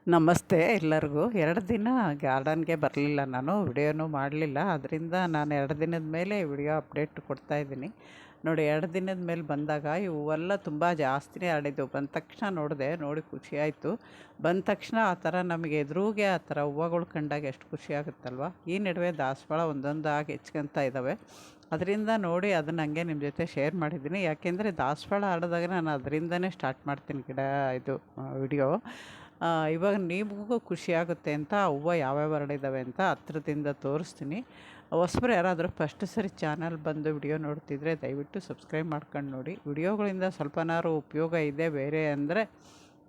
ನಮಸ್ತೆ ಎಲ್ಲರಿಗೂ. 2 ದಿನ ಗಾರ್ಡನ್‌ಗೆ ಬರಲಿಲ್ಲ ನಾನು, ವಿಡಿಯೋನೂ ಮಾಡಲಿಲ್ಲ. ಅದರಿಂದ ನಾನು 2 ದಿನದ ಮೇಲೆ ವಿಡಿಯೋ ಅಪ್ಡೇಟ್ ಕೊಡ್ತಾಯಿದ್ದೀನಿ. ನೋಡಿ, 2 ದಿನದ ಮೇಲೆ ಬಂದಾಗ ಈ ಹೂವೆಲ್ಲ ತುಂಬ ಜಾಸ್ತಿನೇ ಹರಡಿದ್ದವು. ಬಂದ ತಕ್ಷಣ ನೋಡಿದೆ, ನೋಡಿ ಖುಷಿಯಾಯಿತು. ಬಂದ ತಕ್ಷಣ ಆ ಥರ ನಮಗೆ ಎದುರಿಗೆ ಆ ಥರ ಹೂವುಗಳು ಕಂಡಾಗ ಎಷ್ಟು ಖುಷಿಯಾಗುತ್ತಲ್ವ. ಈ ನಡುವೆ ದಾಸವಾಳ ಒಂದೊಂದಾಗಿ ಹೆಚ್ಕೊಳ್ತ ಇದ್ದಾವೆ. ಅದರಿಂದ ನೋಡಿ ಅದನ್ನು ಹಂಗೆ ನಿಮ್ಮ ಜೊತೆ ಶೇರ್ ಮಾಡಿದ್ದೀನಿ. ಯಾಕೆಂದರೆ ದಾಸವಾಳ ಹರಡಿದಾಗ ನಾನು ಅದರಿಂದನೇ ಸ್ಟಾರ್ಟ್ ಮಾಡ್ತೀನಿ ಇದು ವಿಡಿಯೋ. ಇವಾಗ ನಿಮಗೂ ಖುಷಿಯಾಗುತ್ತೆ ಅಂತ ಹೂವು ಯಾವ್ಯಾವ ಹರಡಿದ್ದಾವೆ ಅಂತ ಹತ್ರದಿಂದ ತೋರಿಸ್ತೀನಿ. ಹೊಸಬ್ರು ಯಾರಾದರೂ ಫಸ್ಟ್ ಸರಿ ಚಾನಲ್ ಬಂದು ವಿಡಿಯೋ ನೋಡ್ತಿದ್ರೆ ದಯವಿಟ್ಟು ಸಬ್ಸ್ಕ್ರೈಬ್ ಮಾಡ್ಕೊಂಡು ನೋಡಿ. ವಿಡಿಯೋಗಳಿಂದ ಸ್ವಲ್ಪನಾದ್ರು ಉಪಯೋಗ ಇದೆ ಬೇರೆ ಅಂದರೆ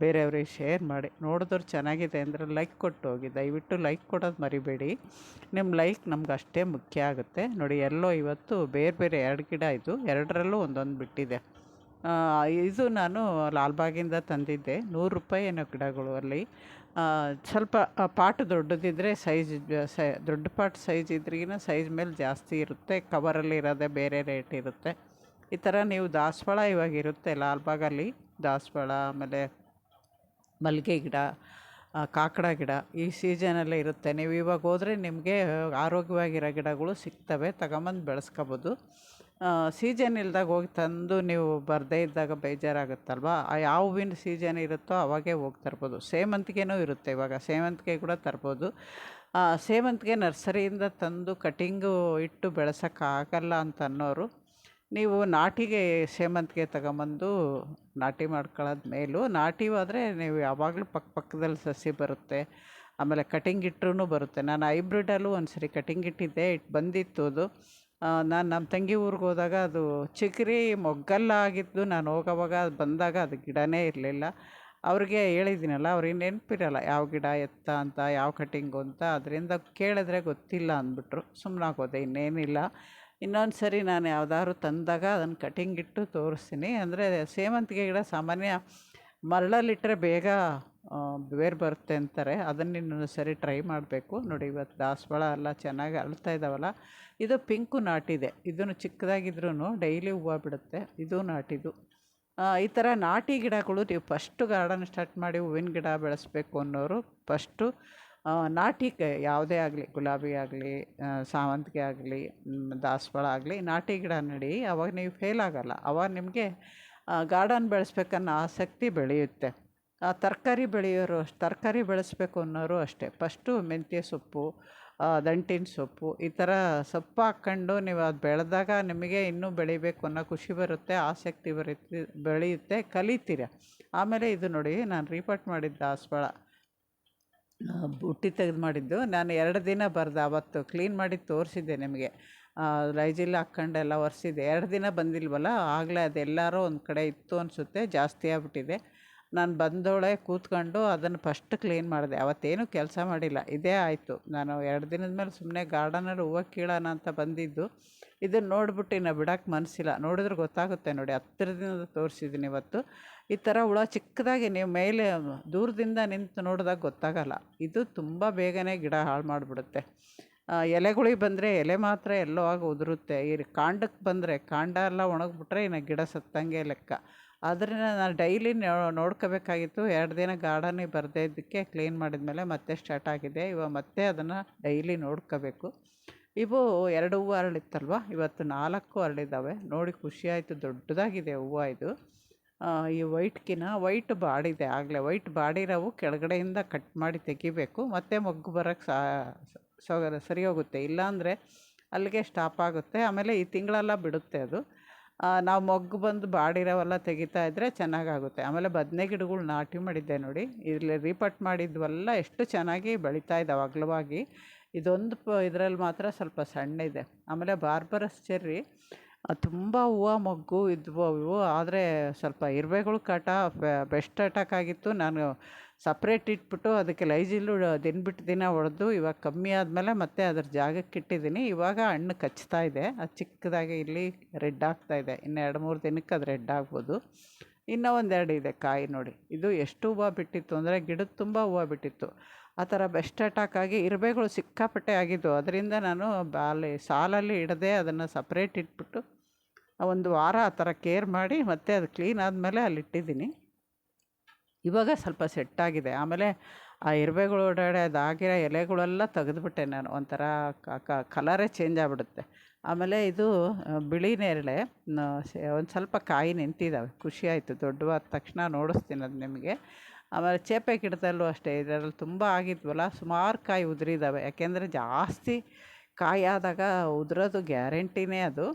ಬೇರೆಯವ್ರಿಗೆ ಶೇರ್ ಮಾಡಿ. ನೋಡಿದವ್ರು ಚೆನ್ನಾಗಿದೆ ಅಂದರೆ ಲೈಕ್ ಕೊಟ್ಟು ಹೋಗಿ. ದಯವಿಟ್ಟು ಲೈಕ್ ಕೊಡೋದು ಮರಿಬೇಡಿ. ನಿಮ್ಮ ಲೈಕ್ ನಮ್ಗೆ ಅಷ್ಟೇ ಮುಖ್ಯ ಆಗುತ್ತೆ. ನೋಡಿ, ಎಲ್ಲೋ ಇವತ್ತು ಬೇರೆ ಬೇರೆ 2 ಗಿಡ ಇದು, 2ರಲ್ಲೂ ಒಂದೊಂದು ಬಿಟ್ಟಿದೆ. ಇದು ನಾನು ಲಾಲ್ಬಾಗಿಂದ ತಂದಿದ್ದೆ. 100 ರೂಪಾಯಿ ಏನೋ ಗಿಡಗಳು ಅಲ್ಲಿ. ಸ್ವಲ್ಪ ಪಾಟ್ ದೊಡ್ಡದಿದ್ದರೆ ದೊಡ್ಡ ಪಾಟ್ ಸೈಜ್ ಇದ್ರಿಗಿನ ಸೈಜ್ ಮೇಲೆ ಜಾಸ್ತಿ ಇರುತ್ತೆ. ಕವರಲ್ಲಿ ಇರೋದೇ ಬೇರೆ ರೇಟ್ ಇರುತ್ತೆ. ಈ ಥರ ನೀವು ದಾಸವಾಳ ಇವಾಗ ಇರುತ್ತೆ ಲಾಲ್ಬಾಗಲ್ಲಿ. ದಾಸವಾಳ, ಆಮೇಲೆ ಮಲ್ಲಿಗೆ ಗಿಡ, ಕಾಕಡ ಗಿಡ ಈ ಸೀಸನಲ್ಲೇ ಇರುತ್ತೆ. ನೀವು ಇವಾಗ ಹೋದರೆ ನಿಮಗೆ ಆರೋಗ್ಯವಾಗಿರೋ ಗಿಡಗಳು ಸಿಗ್ತವೆ, ತಗೊಂಬಂದು ಬೆಳೆಸ್ಕೊಬೋದು. ಸೀಸನ್ ಇಲ್ದಾಗ ಹೋಗಿ ತಂದು ನೀವು ಬರದೇ ಇದ್ದಾಗ ಬೇಜಾರಾಗುತ್ತಲ್ವ. ಯಾವ ಹೂವಿನ ಸೀಸನ್ ಇರುತ್ತೋ ಅವಾಗೇ ಹೋಗಿ ತರ್ಬೋದು. ಸೇವಂತಿಗೆನೂ ಇರುತ್ತೆ, ಇವಾಗ ಸೇವಂತಿಗೆ ಕೂಡ ತರ್ಬೋದು. ಸೇವಂತಿಗೆ ನರ್ಸರಿಯಿಂದ ತಂದು ಕಟಿಂಗು ಇಟ್ಟು ಬೆಳೆಸೋಕ್ಕಾಗಲ್ಲ ಅಂತ ಅನ್ನೋರು, ನೀವು ನಾಟಿಗೆ ಸೇವಂತಿಗೆ ತಗೊಂಬಂದು ನಾಟಿ ಮಾಡ್ಕೊಳ್ಳೋದು ಮೇಲು. ನಾಟಿವಾದರೆ ನೀವು ಯಾವಾಗಲೂ ಪಕ್ಕದಲ್ಲಿ ಸಸಿ ಬರುತ್ತೆ. ಆಮೇಲೆ ಕಟಿಂಗ್ ಇಟ್ಟರೂ ಬರುತ್ತೆ. ನಾನು ಹೈಬ್ರಿಡಲ್ಲೂ ಒಂದು ಸರಿ ಕಟಿಂಗ್ ಇಟ್ಟಿದ್ದೆ, ಬಂದಿತ್ತು ಅದು. ನಾನು ನಮ್ಮ ತಂಗಿ ಊರಿಗೆ ಹೋದಾಗ ಅದು ಚಿಕ್ರಿ ಮೊಗ್ಗಲ್ಲಾಗಿದ್ದು, ನಾನು ಹೋಗೋವಾಗ ಅದು ಬಂದಾಗ ಅದು ಗಿಡನೇ ಇರಲಿಲ್ಲ. ಅವ್ರಿಗೆ ಹೇಳಿದ್ದೀನಲ್ಲ, ಅವ್ರಿಗೆ ನೆನಪಿರಲ್ಲ ಯಾವ ಗಿಡ ಎತ್ತ ಅಂತ, ಯಾವ ಕಟಿಂಗು ಅಂತ. ಅದರಿಂದ ಕೇಳಿದ್ರೆ ಗೊತ್ತಿಲ್ಲ ಅಂದ್ಬಿಟ್ರು. ಸುಮ್ಮನಾಗೋದೆ, ಇನ್ನೇನಿಲ್ಲ. ಇನ್ನೊಂದು ಸರಿ ನಾನು ಯಾವ್ದಾದ್ರು ತಂದಾಗ ಅದನ್ನು ಕಟಿಂಗ್ ಇಟ್ಟು ತೋರಿಸ್ತೀನಿ. ಅಂದರೆ ಸೇವಂತಿಗೆ ಗಿಡ ಸಾಮಾನ್ಯ ಮರಳಲ್ಲಿಟ್ಟರೆ ಬೇಗ ಬೇರು ಬರುತ್ತೆ ಅಂತಾರೆ. ಅದನ್ನು ಇನ್ನೊಂದು ಸರಿ ಟ್ರೈ ಮಾಡಬೇಕು. ನೋಡಿ, ಇವತ್ತು ದಾಸವಾಳ ಎಲ್ಲ ಚೆನ್ನಾಗಿ ಅರಳ್ತಾ ಇದ್ದಾವಲ್ಲ. ಇದು ಪಿಂಕು ನಾಟಿದೆ. ಇದನ್ನು ಚಿಕ್ಕದಾಗಿದ್ರೂ ಡೈಲಿ ಹೂವು ಬಿಡುತ್ತೆ. ಇದು ನಾಟಿದು. ಈ ಥರ ನಾಟಿ ಗಿಡಗಳು ನೀವು ಫಸ್ಟು ಗಾರ್ಡನ್ ಸ್ಟಾರ್ಟ್ ಮಾಡಿ ಹೂವಿನ ಗಿಡ ಬೆಳೆಸ್ಬೇಕು ಅನ್ನೋರು ಫಸ್ಟು ನಾಟಿ ಯಾವುದೇ ಆಗಲಿ, ಗುಲಾಬಿ ಆಗಲಿ, ಸೇವಂತಿಗೆ ಆಗಲಿ, ದಾಸವಾಳ ಆಗಲಿ, ನಾಟಿ ಗಿಡ ನೆಡಿ. ಅವಾಗ ನೀವು ಫೇಲ್ ಆಗೋಲ್ಲ. ಅವಾಗ ನಿಮಗೆ ಗಾರ್ಡನ್ ಬೆಳೆಸ್ಬೇಕನ್ನೋ ಆಸಕ್ತಿ ಬೆಳೆಯುತ್ತೆ. ತರಕಾರಿ ಬೆಳೆಯೋರು ತರಕಾರಿ ಬೆಳೆಸ್ಬೇಕು ಅನ್ನೋರು ಅಷ್ಟೇ. ಫಸ್ಟು ಮೆಂತ್ಯ ಸೊಪ್ಪು, ದಂಟಿನ ಸೊಪ್ಪು, ಈ ಥರ ಸೊಪ್ಪು ಹಾಕ್ಕೊಂಡು ನೀವು ಅದು ಬೆಳೆದಾಗ ನಿಮಗೆ ಇನ್ನೂ ಬೆಳಿಬೇಕು ಅನ್ನೋ ಖುಷಿ ಬರುತ್ತೆ, ಆಸಕ್ತಿ ಬೆಳೆಯುತ್ತೆ, ಕಲಿತೀರ. ಆಮೇಲೆ ಇದು ನೋಡಿ, ನಾನು ರೀಪಾಟ್ ಮಾಡಿದ್ದ ದಾಸವಾಳ ಬುಟ್ಟಿ ತೆಗೆದು ಮಾಡಿದ್ದು. ನಾನು 2 ದಿನ ಬರೆದು ಆವತ್ತು ಕ್ಲೀನ್ ಮಾಡಿ ತೋರಿಸಿದ್ದೆ ನಿಮಗೆ. ಲೈಜಿಲ್ ಹಾಕ್ಕೊಂಡೆಲ್ಲ ಒರೆಸಿದ್ದೆ. 2 ದಿನ ಬಂದಿಲ್ವಲ್ಲ, ಆಗಲೇ ಅದೆಲ್ಲರೂ ಒಂದು ಕಡೆ ಇತ್ತು ಅನಿಸುತ್ತೆ, ಜಾಸ್ತಿ ಆಗಿಬಿಟ್ಟಿದೆ. ನಾನು ಬಂದೋಳೆ ಕೂತ್ಕೊಂಡು ಅದನ್ನು ಫಸ್ಟ್ ಕ್ಲೀನ್ ಮಾಡಿದೆ. ಅವತ್ತೇನೂ ಕೆಲಸ ಮಾಡಿಲ್ಲ, ಇದೇ ಆಯಿತು. ನಾನು 2 ದಿನದ ಮೇಲೆ ಸುಮ್ಮನೆ ಗಾರ್ಡನಲ್ಲಿ ಹೂವು ಕೀಳೋಣ ಅಂತ ಬಂದಿದ್ದು. ಇದನ್ನು ನೋಡ್ಬಿಟ್ಟು ಇನ್ನು ಬಿಡೋಕ್ಕೆ ಮನಸ್ಸಿಲ್ಲ. ನೋಡಿದ್ರೆ ಗೊತ್ತಾಗುತ್ತೆ ನೋಡಿ, ಹತ್ತಿರದಿಂದ ತೋರಿಸಿದ್ದೀನಿ ಇವತ್ತು. ಈ ಥರ ಹುಳ ಚಿಕ್ಕದಾಗಿ ನೀವು ಮೇಲೆ ದೂರದಿಂದ ನಿಂತು ನೋಡಿದಾಗ ಗೊತ್ತಾಗಲ್ಲ. ಇದು ತುಂಬ ಬೇಗನೆ ಗಿಡ ಹಾಳು ಮಾಡಿಬಿಡುತ್ತೆ. ಎಲೆಗಳಿಗೆ ಬಂದರೆ ಎಲೆ ಮಾತ್ರ ಎಲ್ಲೋ ಆಗಿ ಉದುರುತ್ತೆ. ಈ ಕಾಂಡಕ್ಕೆ ಬಂದರೆ ಕಾಂಡ ಎಲ್ಲ ಒಣಗಿಬಿಟ್ರೆ ಇನ್ನು ಗಿಡ ಸತ್ತಂಗೆ ಲೆಕ್ಕ. ಆದ್ದರಿಂದ ನಾನು ಡೈಲಿ ನೋಡ್ಕೋಬೇಕಾಗಿತ್ತು. 2 ದಿನ ಗಾರ್ಡನಿಗೆ ಬರದೇ ಇದ್ದಕ್ಕೆ ಕ್ಲೀನ್ ಮಾಡಿದ್ಮೇಲೆ ಮತ್ತೆ ಸ್ಟಾರ್ಟ್ ಆಗಿದೆ. ಇವಾಗ ಮತ್ತೆ ಅದನ್ನು ಡೈಲಿ ನೋಡ್ಕೋಬೇಕು. ಇವು 2 ಹೂವು ಅರಳಿತ್ತಲ್ವ, ಇವತ್ತು 4 ಅರಳಿದ್ದಾವೆ. ನೋಡಿ ಖುಷಿಯಾಯಿತು, ದೊಡ್ಡದಾಗಿದೆ ಹೂವು ಇದು. ಈ ವೈಟ್ ಬಾಡಿದೆ ಆಗಲೇ. ವೈಟ್ ಬಾಡಿರೋವು ಕೆಳಗಡೆಯಿಂದ ಕಟ್ ಮಾಡಿ ತೆಗಿಬೇಕು, ಮತ್ತು ಮೊಗ್ಗು ಬರೋಕ್ಕೆ ಸರಿ ಹೋಗುತ್ತೆ. ಇಲ್ಲಾಂದರೆ ಅಲ್ಲಿಗೆ ಸ್ಟಾಪ್ ಆಗುತ್ತೆ. ಆಮೇಲೆ ಈ ತಿಂಗಳೆಲ್ಲ ಬಿಡುತ್ತೆ ಅದು. ನಾವು ಮೊಗ್ಗು ಬಂದು ಬಾಡಿರೋವೆಲ್ಲ ತೆಗಿತಾ ಇದ್ದರೆ ಚೆನ್ನಾಗಾಗುತ್ತೆ. ಆಮೇಲೆ ಬದನೆ ಗಿಡಗಳು ನಾಟಿ ಮಾಡಿದ್ದೆ ನೋಡಿ, ಇಲ್ಲಿ ರೀಪಟ್ ಮಾಡಿದ್ವಲ್ಲ ಎಷ್ಟು ಚೆನ್ನಾಗಿ ಬೆಳೀತಾ ಇದ್ದಾವೆ ಅಗಲವಾಗಿ. ಇದೊಂದು ಇದರಲ್ಲಿ ಮಾತ್ರ ಸ್ವಲ್ಪ ಸಣ್ಣ ಇದೆ. ಆಮೇಲೆ ಬಾರ್ಬರಸ್ ಚೆರ್ರಿ ತುಂಬ ಹೂವು ಮೊಗ್ಗು ಇದ್ವು ಇವು. ಆದರೆ ಸ್ವಲ್ಪ ಇರುವೆಗಳು ಕಾಟ ಬೆಸ್ಟ್ ಅಟ್ಯಾಕ್ ಆಗಿತ್ತು. ನಾನು ಸಪ್ರೇಟ್ ಇಟ್ಬಿಟ್ಟು ಅದಕ್ಕೆ ಲೈಜಿಲ್ಲು ದಿನ ಹೊಡೆದು ಇವಾಗ ಕಮ್ಮಿ ಆದಮೇಲೆ ಮತ್ತೆ ಅದ್ರ ಜಾಗಕ್ಕೆ ಇಟ್ಟಿದ್ದೀನಿ. ಇವಾಗ ಹಣ್ಣು ಕಚ್ತಾ ಇದೆ. ಅದು ಚಿಕ್ಕದಾಗಿ ಇಲ್ಲಿ ರೆಡ್ ಆಗ್ತಾಯಿದೆ. ಇನ್ನು 2-3 ದಿನಕ್ಕೆ ಅದು ರೆಡ್ ಆಗ್ಬೋದು. ಇನ್ನೂ 1-2 ಇದೆ ಕಾಯಿ ನೋಡಿ. ಇದು ಎಷ್ಟು ಹೂವು ಬಿಟ್ಟಿತ್ತು ಅಂದರೆ ಗಿಡದ ತುಂಬ ಹೂವು ಬಿಟ್ಟಿತ್ತು. ಆ ಥರ ಬೆಸ್ಟ್ ಅಟ್ಯಾಕ್ ಆಗಿ ಇರುವೆಗಳು ಸಿಕ್ಕಾಪಟ್ಟೆ ಆಗಿದ್ದು. ಅದರಿಂದ ನಾನು ಸಾಲಲ್ಲಿ ಇಡದೆ ಅದನ್ನು ಸಪ್ರೇಟ್ ಇಟ್ಬಿಟ್ಟು 1 ವಾರ ಆ ಥರ ಕೇರ್ ಮಾಡಿ ಮತ್ತೆ ಅದು ಕ್ಲೀನ್ ಆದಮೇಲೆ ಅಲ್ಲಿ ಇಟ್ಟಿದ್ದೀನಿ. ಇವಾಗ ಸ್ವಲ್ಪ ಸೆಟ್ಟಾಗಿದೆ. ಆಮೇಲೆ ಆ ಇರುವೆಗಳು ಓಡಾಡಿ ಅದಾಗಿರೋ ಎಲೆಗಳೆಲ್ಲ ತೆಗೆದುಬಿಟ್ಟೆ ನಾನು. ಒಂಥರ ಕಲರೇ ಚೇಂಜ್ ಆಗಿಬಿಡುತ್ತೆ. ಆಮೇಲೆ ಇದು ಬಿಳಿ ನೇರಳೆ ಒಂದು ಸ್ವಲ್ಪ ಕಾಯಿ ನಿಂತಿದ್ದಾವೆ. ಖುಷಿ ಆಯಿತು. ದೊಡ್ಡವಾದ ತಕ್ಷಣ ನೋಡಿಸ್ತೀನಿ ಅದು ನಿಮಗೆ. ಆಮೇಲೆ ಚೇಪೆ ಗಿಡದಲ್ಲೂ ಅಷ್ಟೇ, ಇದರಲ್ಲಿ ತುಂಬ ಆಗಿದ್ವಲ್ಲ, ಸುಮಾರು ಕಾಯಿ ಉದುರಿದ್ದಾವೆ. ಯಾಕೆಂದರೆ ಜಾಸ್ತಿ ಕಾಯಿ ಆದಾಗ ಉದುರೋದು ಗ್ಯಾರಂಟಿನೇ ಅದು.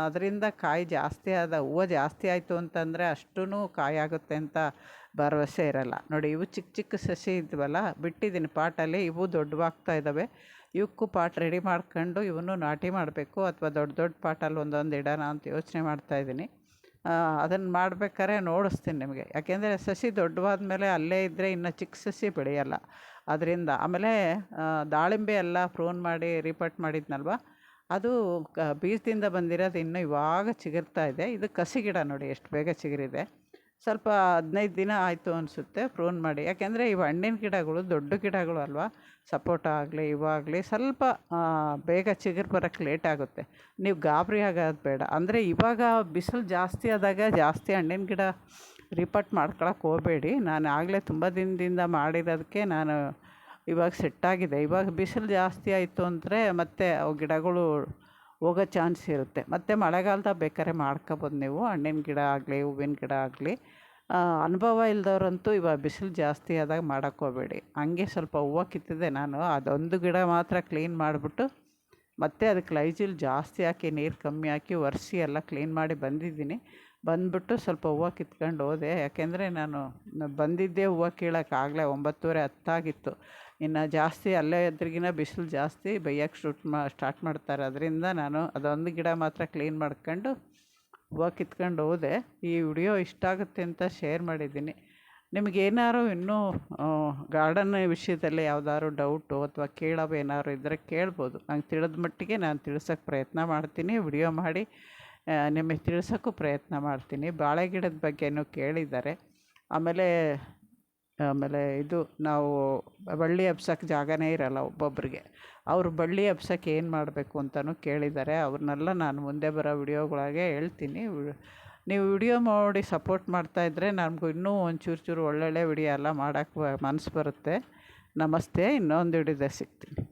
ಅದರಿಂದ ಕಾಯಿ ಜಾಸ್ತಿ ಹೂವು ಜಾಸ್ತಿ ಆಯಿತು ಅಂತಂದರೆ ಅಷ್ಟೂ ಕಾಯಿ ಆಗುತ್ತೆ ಅಂತ ಭರವಸೆ ಇರಲ್ಲ. ನೋಡಿ, ಇವು ಚಿಕ್ಕ ಚಿಕ್ಕ ಸಸಿ ಇದ್ವಲ್ಲ, ಬಿಟ್ಟಿದ್ದೀನಿ ಪಾಟಲ್ಲಿ. ಇವು ದೊಡ್ಡವಾಗ್ತಾ ಇದ್ದಾವೆ. ಇವಕ್ಕೂ ಪಾಟ್ ರೆಡಿ ಮಾಡ್ಕೊಂಡು ಇವನ್ನು ನಾಟಿ ಮಾಡಬೇಕು, ಅಥವಾ ದೊಡ್ಡ ದೊಡ್ಡ ಪಾಟಲ್ಲಿ ಒಂದೊಂದು ಇಡೋಣ ಅಂತ ಯೋಚನೆ ಮಾಡ್ತಾಯಿದ್ದೀನಿ. ಅದನ್ನು ಮಾಡ್ಬೇಕಾದ್ರೆ ನೋಡಿಸ್ತೀನಿ ನಿಮಗೆ. ಯಾಕೆಂದರೆ ಸಸಿ ದೊಡ್ಡವಾದ ಮೇಲೆ ಅಲ್ಲೇ ಇದ್ದರೆ ಇನ್ನು ಚಿಕ್ಕ ಸಸಿ ಬೆಳೆಯಲ್ಲ. ಅದರಿಂದ ಆಮೇಲೆ ದಾಳಿಂಬೆ ಎಲ್ಲ ಪ್ರೂನ್ ಮಾಡಿ ರೀಪಟ್ ಮಾಡಿದ್ನಲ್ವ, ಅದು ಬೀಜದಿಂದ ಬಂದಿರೋದು ಇನ್ನೂ ಇವಾಗ ಚಿಗುರ್ತಾ ಇದೆ. ಇದು ಕಸಿ ಗಿಡ ನೋಡಿ ಎಷ್ಟು ಬೇಗ ಚಿಗುರಿದೆ. ಸ್ವಲ್ಪ 15 ದಿನ ಆಯಿತು ಅನಿಸುತ್ತೆ ಪ್ರೂನ್ ಮಾಡಿ. ಯಾಕೆಂದರೆ ಇವು ಹಣ್ಣಿನ ಗಿಡಗಳು ದೊಡ್ಡ ಗಿಡಗಳು ಅಲ್ವಾ. ಸಪೋಟ ಆಗಲಿ ಇವಾಗಲಿ ಸ್ವಲ್ಪ ಬೇಗ ಚಿಗುರು ಬರೋಕ್ಕೆ ಲೇಟ್ ಆಗುತ್ತೆ. ನೀವು ಗಾಬರಿ ಆಗೋದು ಬೇಡ. ಅಂದರೆ ಇವಾಗ ಬಿಸಿಲು ಜಾಸ್ತಿ ಆದಾಗ ಜಾಸ್ತಿ ಹಣ್ಣಿನ ಗಿಡ ರಿಪಟ್ ಮಾಡ್ಕೊಳಕ್ಕೆ ಹೋಗಬೇಡಿ. ನಾನು ಆಗಲೇ ತುಂಬ ದಿನದಿಂದ ಮಾಡಿರೋದಕ್ಕೆ ನಾನು ಇವಾಗ ಸೆಟ್ಟಾಗಿದೆ. ಇವಾಗ ಬಿಸಿಲು ಜಾಸ್ತಿ ಆಯಿತು ಅಂದರೆ ಮತ್ತೆ ಅವು ಗಿಡಗಳು ಹೋಗೋ ಚಾನ್ಸ್ ಇರುತ್ತೆ. ಮತ್ತು ಮಳೆಗಾಲದಾಗ ಬೇಕಾದ್ರೆ ಮಾಡ್ಕೊಬೋದು ನೀವು. ಹಣ್ಣಿನ ಗಿಡ ಆಗಲಿ ಹೂವಿನ ಗಿಡ ಆಗಲಿ. ಅನುಭವ ಇಲ್ದವ್ರಂತೂ ಇವಾಗ ಬಿಸಿಲು ಜಾಸ್ತಿ ಆದಾಗ ಮಾಡೋಕ್ಕೆ ಹೋಗಬೇಡಿ. ಹಂಗೆ ಸ್ವಲ್ಪ ಹೂವು ಕಿತ್ತಿದೆ ನಾನು. ಅದೊಂದು ಗಿಡ ಮಾತ್ರ ಕ್ಲೀನ್ ಮಾಡಿಬಿಟ್ಟು ಮತ್ತು ಅದಕ್ಕೆ ಲೈಜಿಲ್ ಜಾಸ್ತಿ ಹಾಕಿ ನೀರು ಕಮ್ಮಿ ಹಾಕಿ ಒರೆಸಿ ಎಲ್ಲ ಕ್ಲೀನ್ ಮಾಡಿ ಬಂದಿದ್ದೀನಿ. ಬಂದುಬಿಟ್ಟು ಸ್ವಲ್ಪ ಹೂವು ಕಿತ್ಕೊಂಡು ಹೋದೆ. ಯಾಕೆಂದರೆ ನಾನು ಬಂದಿದ್ದೇ ಹೂವು ಕೀಳೋಕೆ ಆಗಲೇ 9:30 10 ಇನ್ನು ಜಾಸ್ತಿ ಅಲ್ಲೇ ಎದ್ರಿಗಿನ ಬಿಸಿಲು ಜಾಸ್ತಿ ಬೇಯಕ್ಕೆ ಸ್ಟಾರ್ಟ್ ಮಾಡ್ತಾರೆ. ಅದರಿಂದ ನಾನು ಅದೊಂದು ಗಿಡ ಮಾತ್ರ ಕ್ಲೀನ್ ಮಾಡ್ಕೊಂಡು ಹೂವು ಕಿತ್ಕೊಂಡು ಹೋದೆ. ಈ ವಿಡಿಯೋ ಇಷ್ಟ ಆಗುತ್ತೆ ಅಂತ ಶೇರ್ ಮಾಡಿದ್ದೀನಿ. ನಿಮಗೇನಾದ್ರು ಇನ್ನೂ ಗಾರ್ಡನ್ ವಿಷಯದಲ್ಲಿ ಯಾವ್ದಾದ್ರು ಡೌಟು ಅಥವಾ ಕೇಳೋವೇನಾದ್ರು ಇದ್ದರೆ ಕೇಳ್ಬೋದು. ನಂಗೆ ತಿಳಿದ ಮಟ್ಟಿಗೆ ನಾನು ತಿಳ್ಸೋಕ್ಕೆ ಪ್ರಯತ್ನ ಮಾಡ್ತೀನಿ. ವಿಡಿಯೋ ಮಾಡಿ ನಿಮಗೆ ತಿಳ್ಸೋಕ್ಕೂ ಪ್ರಯತ್ನ ಮಾಡ್ತೀನಿ. ಬಾಳೆ ಗಿಡದ ಬಗ್ಗೆನೂ ಕೇಳಿದ್ದಾರೆ. ಆಮೇಲೆ ಇದು ನಾವು ಬಳ್ಳಿ ಹಬ್ಸೋಕ್ಕೆ ಜಾಗನೇ ಇರೋಲ್ಲ ಒಬ್ಬೊಬ್ಬರಿಗೆ. ಅವರು ಬಳ್ಳಿ ಹಬ್ಸೋಕ್ಕೆ ಏನು ಮಾಡಬೇಕು ಅಂತಲೂ ಕೇಳಿದ್ದಾರೆ. ಅವ್ರನ್ನೆಲ್ಲ ನಾನು ಮುಂದೆ ಬರೋ ವಿಡಿಯೋಗಳಾಗೆ ಹೇಳ್ತೀನಿ. ನೀವು ವಿಡಿಯೋ ನೋಡಿ ಸಪೋರ್ಟ್ ಮಾಡ್ತಾಯಿದ್ರೆ ನಮಗೂ ಇನ್ನೂ ಒಂಚೂರು ಒಳ್ಳೊಳ್ಳೆ ವಿಡಿಯೋ ಎಲ್ಲ ಮಾಡೋಕ್ಕೆ ಮನಸ್ಸು ಬರುತ್ತೆ. ನಮಸ್ತೆ. ಇನ್ನೊಂದು ವಿಡಿಯೋದಲ್ಲಿ ಸಿಗ್ತೀನಿ.